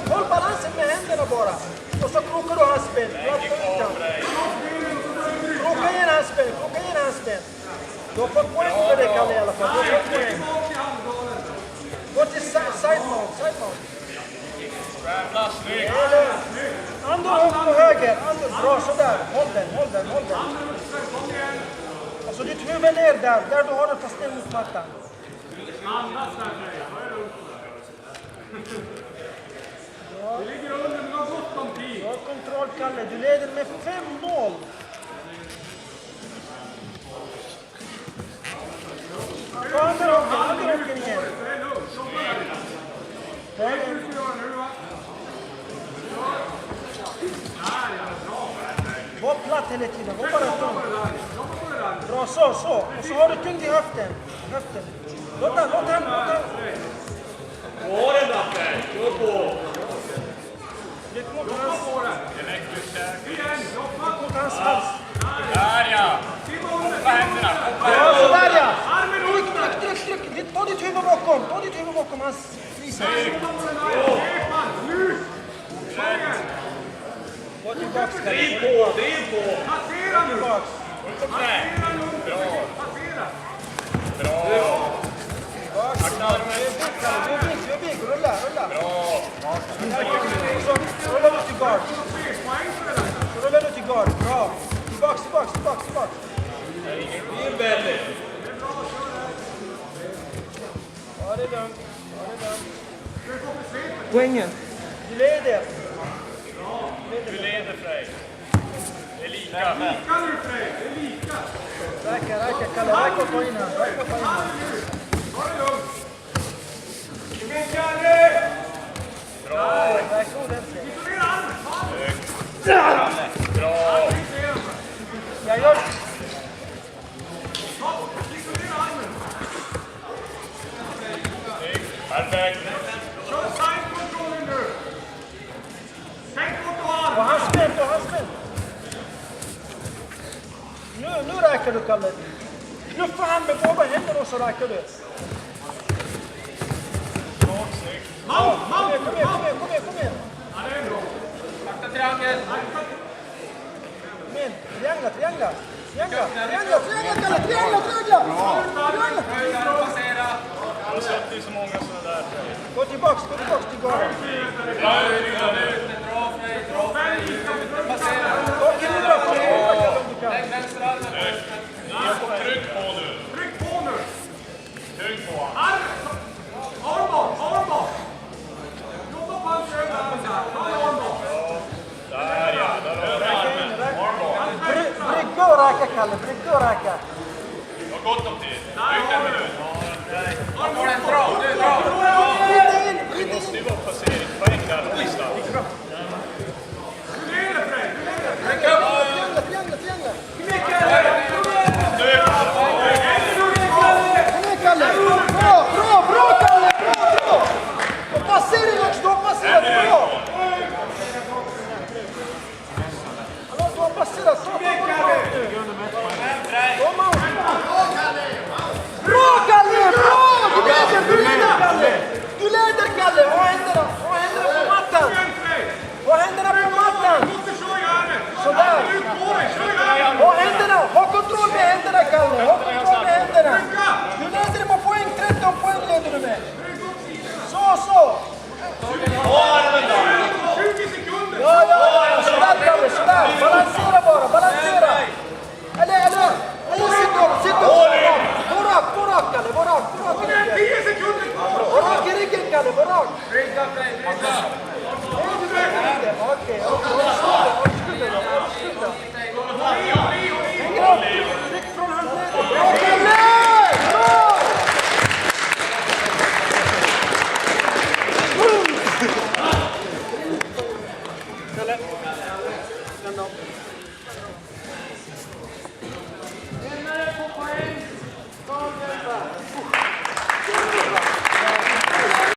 Håll balansen med händerna bara. Och så krokar du hans ben. Kroka in hans ben. Du har fått poäng för det, Kalle, i alla fall. Du har fått poäng. Gå till side mount. Andor upp på höger. Bra, sådär. Håll den. Alltså ditt huvud ner där du har den fast ner mot mattan. Det ligger under, men har gott om tid. Du har kontroll, Kalle. Du leder med 5-0. Ta underhållningen igen. Det är lugnt. Det är det du ska göra nu, va? Var platt hela tiden. Var bara tung. Bra, så. Och så har du tyngd i höften. Låt den. På den där, kör på! Tryck mot hans hals. Där ja! Hoppa händerna! Ja, sådär ja! Tryck! Ta ditt huvud bakom hans frisar. Gå tillbaks. Driv på! Passera nu! Bra! Du är big. Rulla. Bra! Så rullar du till guard. Bra. Tillbaks. Det är ingen bilbälle! Ja, det är lugnt. Poängen. Du leder. Du leder, Frej. Det är lika. Lika nu, Frej. Det är lika. Räcker, Kalle. Räcker och få in han. Ta det lugnt. Kom igen, Kalle! Bra! Räcker ordentligt. Isolera armen. Bra! Jag gör... Isolera armen. Perfekt! Kör side-kontrollen nu. Tänk mot och Och arm. han spänt. Nu räcker du, Kalle. Knuffa han med båda händerna och så räcker du. Mount. Kom igen. Ja, det är bra. Akta triangel! Kom igen. Triangla, Kalle. Passera! Jag har sett det så många sådana där. Gå tillbaks till garden. Bra, Frej! Passera! Och knurra på Kalle om du kan. Lägg vänsterarmen! Tryck på nu! Tryck på nu. Tryck på! Arm bak. Jobba på hans över armarna. Ta arm bak. Där ja! Där har du armen! Arm bak! Brygga och räka, Kalle. Du har gott om tid. Tryck en minut. Dra! Det måste ju vara passeringspoäng där. Du leder, Frej. Triangla. Kalle! Bra, Kalle! Bra! Och passering också, du har passerat bra! Du har passerat så bra! Bra, Kalle! Bra! Du leder, Kalle! Och händerna på mattan! Sådär! Och händerna! Ha kontroll med händerna, Kalle! Du leder med poäng, 13 poäng leder du med! Så! 20 sekunder. Ja, sådär, Kalle, sådär! Balansera! Eller sitt upp! Var rak, Kalle, var rak! 10 sekunder kvar. Var rak i ryggen, Kalle, var rak! Brygga, Frej! Okej. Tryck från handleden. Bra, Kalle! Bra! Stand up.